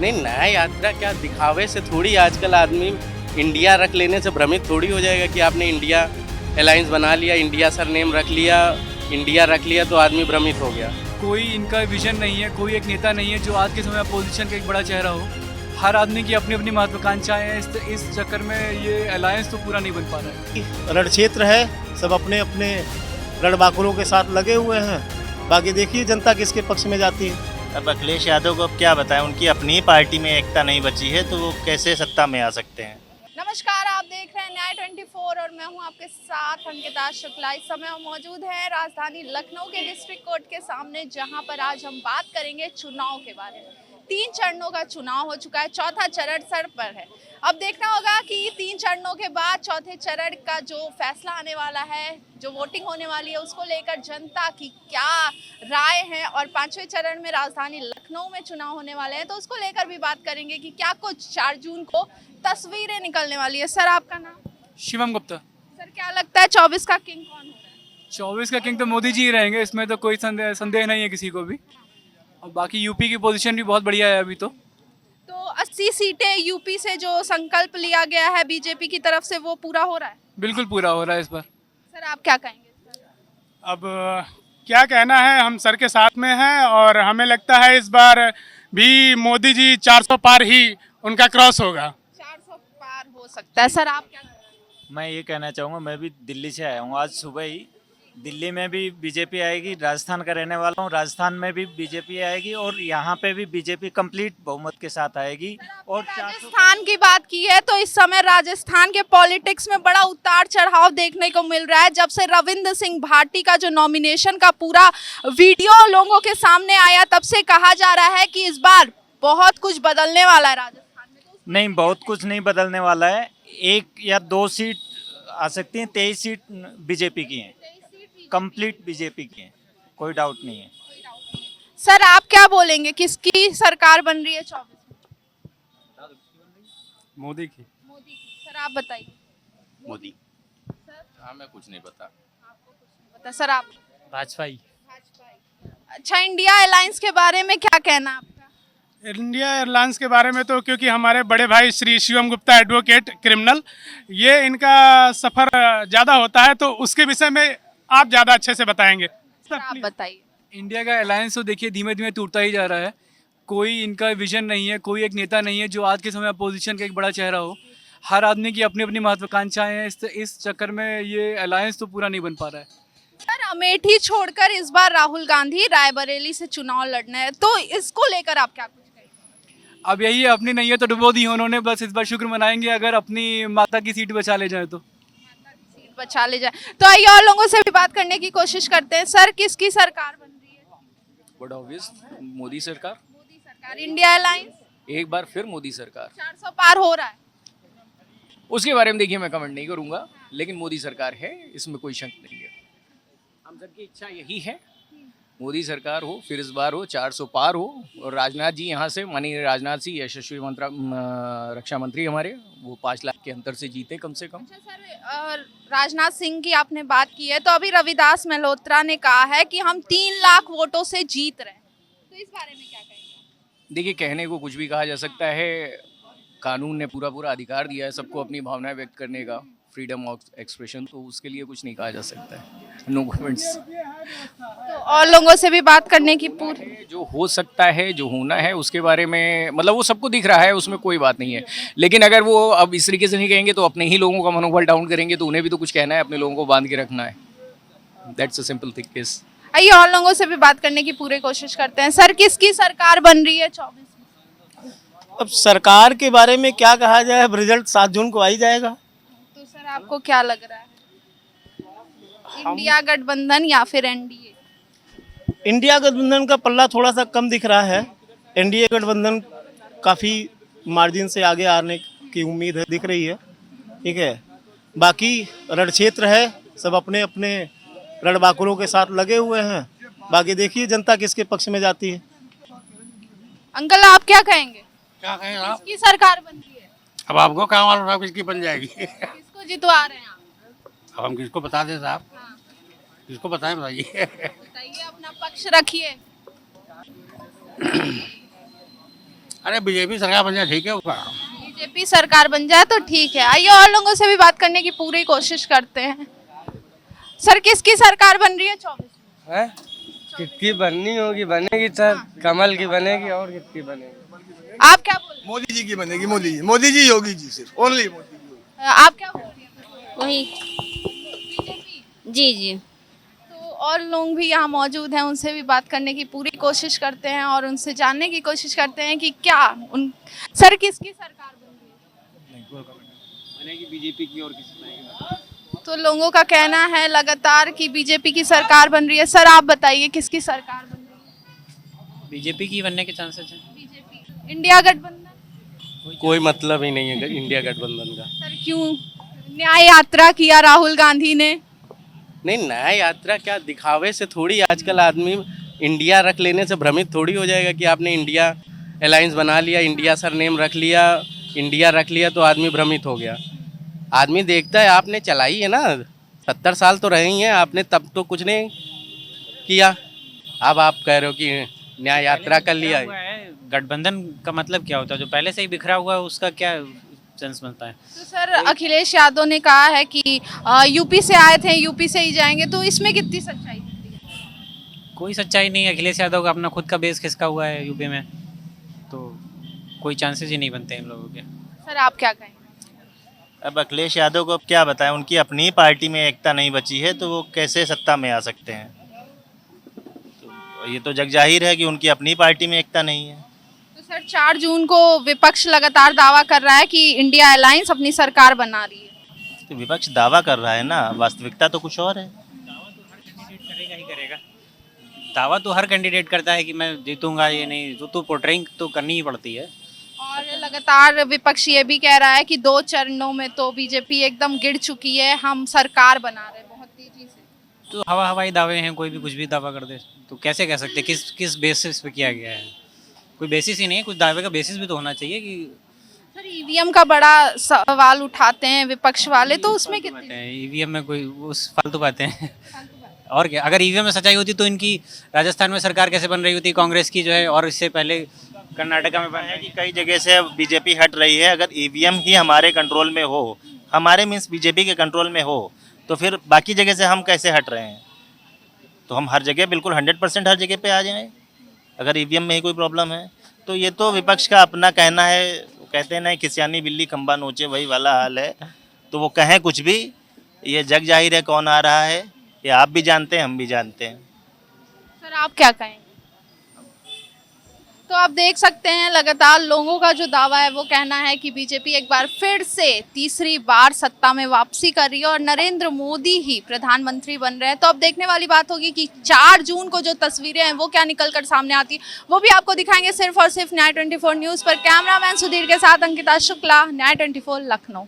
नहीं, नया यात्रा क्या दिखावे से थोड़ी आजकल आदमी इंडिया रख लेने से भ्रमित थोड़ी हो जाएगा कि आपने इंडिया अलायंस बना लिया, इंडिया सरनेम रख लिया, इंडिया रख लिया तो आदमी भ्रमित हो गया। कोई इनका विजन नहीं है, कोई एक नेता नहीं है जो आज के समय अपोजिशन का एक बड़ा चेहरा हो। हर आदमी की अपनी अपनी महत्वाकांक्षाएं हैं, इस चक्कर में ये अलायंस तो पूरा नहीं बन पा रहा है। रण क्षेत्र है, सब अपने अपने रणबांकुरों के साथ लगे हुए हैं। बाकी देखिए जनता किसके पक्ष में जाती है। अब अखिलेश यादव को अब क्या बताएं, उनकी अपनी ही पार्टी में एकता नहीं बची है तो वो कैसे सत्ता में आ सकते हैं। नमस्कार, आप देख रहे हैं न्याय 24 और मैं हूं आपके साथ अंकिता शुक्ला। इस समय हम मौजूद हैं राजधानी लखनऊ के डिस्ट्रिक्ट कोर्ट के सामने, जहां पर आज हम बात करेंगे चुनाव के बारे में। 3 चरणों का चुनाव हो चुका है, चौथा चरण सर पर है। अब देखना होगा कि 3 चरणों के बाद चौथे चरण का जो फैसला आने वाला है, जो वोटिंग होने वाली है, उसको लेकर जनता की क्या राय है। और 5वें चरण में राजधानी लखनऊ में चुनाव होने वाले हैं, तो उसको लेकर भी बात करेंगे कि क्या कुछ 4 जून को तस्वीरें निकलने वाली है। सर, आपका नाम? शिवम गुप्ता। सर, क्या लगता है 24 का किंग कौन हो रहा है? 24 का किंग तो मोदी जी ही रहेंगे, इसमें तो कोई संदेह नहीं है किसी को भी। और बाकी यूपी की पोजीशन भी बहुत बढ़िया है अभी तो 80 सीटें यूपी से जो संकल्प लिया गया है बीजेपी की तरफ से, वो पूरा हो रहा है? बिल्कुल पूरा हो रहा है इस बार। सर, आप क्या कहेंगे? अब क्या कहना है, हम सर के साथ में हैं और हमें लगता है इस बार भी मोदी जी 400 पार ही उनका क्रॉस होगा। 400 पार हो सकता है। सर, आप क्या कहेंगे? मैं ये कहना चाहूँगा, मैं भी दिल्ली से आया हूँ आज सुबह ही। दिल्ली में भी बीजेपी आएगी, राजस्थान का रहने वाला हूँ, राजस्थान में भी बीजेपी आएगी और यहाँ पे भी बीजेपी कंप्लीट बहुमत के साथ आएगी। और राजस्थान की बात की है तो इस समय राजस्थान के पॉलिटिक्स में बड़ा उतार चढ़ाव देखने को मिल रहा है। जब से रविंद्र सिंह भाटी का जो नॉमिनेशन का पूरा वीडियो लोगों के सामने आया, तब से कहा जा रहा है कि इस बार बहुत कुछ बदलने वाला है राजस्थान में। तो नहीं, बहुत कुछ नहीं बदलने वाला है। 1 या 2 सीट आ सकती हैं, 23 सीट बीजेपी की हैं, कंप्लीट बीजेपी की हैं, कोई डाउट नहीं है। सर, आप क्या बोलेंगे, किसकी सरकार बन रही है 24 में? मोदी की। मोदी की। सर, आप बताइए। मोदी। सर, हाँ, मैं कुछ नहीं पता। आपको कुछ नहीं पता। सर, आप? भाजपा। अच्छा, इंडिया अलायंस के बारे में क्या कहना आपका? इंडिया एयरलाइंस के बारे में तो क्योंकि हमारे बड़े भाई श्री शिवम गुप्ता एडवोकेट क्रिमिनल, ये इनका सफ़र ज़्यादा होता है, तो उसके विषय में आप ज़्यादा अच्छे से बताएंगे। सर, आप बताइए। इंडिया का अलायंस तो देखिए धीमे धीमे टूटता ही जा रहा है। कोई इनका विजन नहीं है, कोई एक नेता नहीं है जो आज के समय अपोजिशन का एक बड़ा चेहरा हो। हर आदमी की अपनी अपनी महत्वाकांक्षाएं हैं, इस चक्कर में ये अलायंस तो पूरा नहीं बन पा रहा है। सर, अमेठी छोड़कर इस बार राहुल गांधी रायबरेली से चुनाव लड़ना है, तो इसको लेकर आप क्या कुछ कहेंगे? अब यही है, अपनी नहीं है तो डुबो दी उन्होंने, बस इस बार शुक्र मनाएंगे अगर अपनी माता की सीट बचा ले जाए तो। सीट बचा ले जाए तो आइए और लोगों से भी बात करने की कोशिश करते हैं। सर, किसकी सरकार बन रही है? बट ऑब्वियस मोदी सरकार। मोदी सरकार। India alliance? एक बार फिर मोदी सरकार। 400 पार हो रहा है? उसके बारे में देखिए मैं कमेंट नहीं करूंगा, लेकिन मोदी सरकार है, इसमें कोई शक नहीं है। हम सबकी इच्छा यही है मोदी सरकार हो, फिर इस बार हो, 400 पार हो। और राजनाथ जी यहाँ से, माननीय राजनाथ सिंह यशस्वी रक्षा मंत्री हमारे, वो 5 लाख के अंतर से जीते कम से कम। अच्छा सर, राजनाथ सिंह की आपने बात की है, तो अभी रविदास मल्होत्रा ने कहा है कि हम 3 लाख वोटों से जीत रहे हैं, तो इस बारे में क्या कहेंगे? देखिए, कहने को कुछ भी कहा जा सकता है, कानून ने पूरा अधिकार दिया है सबको अपनी भावनाएं व्यक्त करने का, फ्रीडम ऑफ एक्सप्रेशन, तो उसके लिए कुछ नहीं कहा जा सकता है। No comments. तो और लोगों से भी बात करने की पूरी, जो हो सकता है, जो होना है उसके बारे में, मतलब वो सबको दिख रहा है, उसमें कोई बात नहीं है। लेकिन अगर वो अब इस तरीके से नहीं कहेंगे तो अपने ही लोगों का मनोबल डाउन करेंगे, तो उन्हें भी तो कुछ कहना है, अपने लोगों को बांध के रखना है। That's a simple thing case. आइए और लोगों से भी बात करने की पूरी कोशिश करते हैं। सर, किसकी सरकार बन रही है 24 में? अब सरकार के बारे में क्या कहा जाए, अब रिजल्ट 7 जून को आ ही जाएगा। तो सर, आपको क्या लग रहा है, इंडिया गठबंधन या फिर एनडीए? इंडिया गठबंधन का पल्ला थोड़ा सा कम दिख रहा है, एनडीए गठबंधन काफ़ी मार्जिन से आगे आने की उम्मीद है, दिख रही है। ठीक है, बाकी रण क्षेत्र है, सब अपने अपने रणबांकुरों के साथ लगे हुए हैं। बाकी देखिए जनता किसके पक्ष में जाती है। अंकल, आप क्या कहेंगे, क्या कहें आप? किसकी सरकार बन रही है? अब आपको क्या मालूम साहब किसकी बन जाएगी? किसको जितवा रहे हैं आप? अब हम किसको बता दें साहब? हाँ, किसको बताएं, बताइए। बताइए, अपना पक्ष रखिए। अरे बीजेपी सरकार बन जाए ठीक है उसका। बीजेपी सरकार बन जाए तो ठीक है। आइए और लोगों से भी बात करने की पूरी कोशिश करते हैं। सर किसकी सरकार बन रही है 24 में? है किसकी बननी होगी बनेगी सर, कमल की बनेगी और किसकी बनेगी। आप क्या बोल मोदी जी की बनेगी, मोदी जी योगी जी, सिर्फ ओनली मोदी जी। आप क्या बोल रही हैं? वही बीजेपी। जी जी। तो और लोग भी यहाँ मौजूद हैं, उनसे भी बात करने की पूरी कोशिश करते हैं और उनसे जानने की कोशिश करते हैं कि क्या उन सर किसकी सरकार बन रही है? बनेगी बीजेपी की और किसी तो लोगों का कहना है लगातार कि बीजेपी की सरकार बन रही है। सर आप बताइए किसकी सरकार बन रही है? बीजेपी की बनने के चांसेस हैं। बीजेपी। इंडिया गठबंधन? कोई मतलब ही नहीं है इंडिया गठबंधन का। सर क्यों? न्याय यात्रा किया राहुल गांधी ने। नहीं, न्याय यात्रा क्या, दिखावे से थोड़ी आजकल आदमी इंडिया रख लेने से भ्रमित थोड़ी हो जाएगा कि आपने इंडिया अलायंस बना लिया, इंडिया सर नेम रख लिया, इंडिया रख लिया तो आदमी भ्रमित हो गया। आदमी देखता है आपने चलाई है ना, 70 साल तो रहे ही हैं आपने, तब तो कुछ नहीं किया। अब आप कह रहे हो कि न्याय यात्रा कर लिया है। गठबंधन का मतलब क्या होता है? जो पहले से ही बिखरा हुआ है उसका क्या सेंस बनता है? तो सर अखिलेश यादव ने कहा है कि यूपी से आए थे, यूपी से ही जाएंगे, तो इसमें कितनी सच्चाई है? कोई सच्चाई नहीं है। अखिलेश यादव का अपना खुद का बेस खिसका हुआ है यूपी में, तो कोई चांसेस ही नहीं बनते इन लोगों के। सर आप क्या कहेंगे? अब अखिलेश यादव को अब क्या बताएं, उनकी अपनी ही पार्टी में एकता नहीं बची है तो वो कैसे सत्ता में आ सकते हैं। तो ये तो जग जाहिर है कि उनकी अपनी पार्टी में एकता नहीं है। तो सर 4 जून को विपक्ष लगातार दावा कर रहा है कि इंडिया अलायंस अपनी सरकार बना रही है। तो विपक्ष दावा कर रहा है ना, वास्तविकता तो कुछ और है। करेगा ही करेगा। दावा तो हर कैंडिडेट करता है कि मैं जीतूंगा, ये नहीं तो पोर्ट्रेइंग तो करनी ही पड़ती है। और लगातार विपक्ष ये भी कह रहा है कि 2 चरणों में तो बीजेपी एकदम गिर चुकी है, हम सरकार बना रहे हैं बहुत तेजी से। तो हवाई दावे हैं, कोई भी कुछ भी दावा कर दे तो कैसे कह सकते किस बेसिस पे किया गया है? कोई बेसिस ही नहीं है, कुछ दावे का बेसिस भी तो होना चाहिए कि सर ईवीएम का बड़ा सवाल उठाते हैं विपक्ष वाले, तो उसमें कितनी ईवीएम में कोई उस फालतू बातें हैं। और क्या, अगर ईवीएम में सच्चाई होती तो इनकी राजस्थान में सरकार कैसे बन रही होती कांग्रेस की जो है, और इससे पहले कर्नाटका में बन है कि कई जगह से बीजेपी हट रही है। अगर ईवीएम ही हमारे कंट्रोल में हो, हमारे मीन्स बीजेपी के कंट्रोल में हो, तो फिर बाकी जगह से हम कैसे हट रहे हैं? तो हम हर जगह बिल्कुल 100% हर जगह पे आ जाएं अगर ईवीएम में ही कोई प्रॉब्लम है। तो ये तो विपक्ष का अपना कहना है। कहते हैं ना, खिसियानी बिल्ली खंबा नोचे, वही वाला हाल है। तो वो कहें कुछ भी, ये जग जाहिर है कौन आ रहा है, ये आप भी जानते हैं, हम भी जानते हैं। सर आप क्या कहेंगे? तो आप देख सकते हैं लगातार लोगों का जो दावा है वो कहना है कि बीजेपी एक बार फिर से तीसरी बार सत्ता में वापसी कर रही है और नरेंद्र मोदी ही प्रधानमंत्री बन रहे हैं। तो अब देखने वाली बात होगी कि 4 जून को जो तस्वीरें हैं वो क्या निकल कर सामने आती है, वो भी आपको दिखाएंगे सिर्फ और सिर्फ न्याय 24 न्यूज़ पर। कैमरामैन सुधीर के साथ अंकिता शुक्ला, न्याय 24 लखनऊ।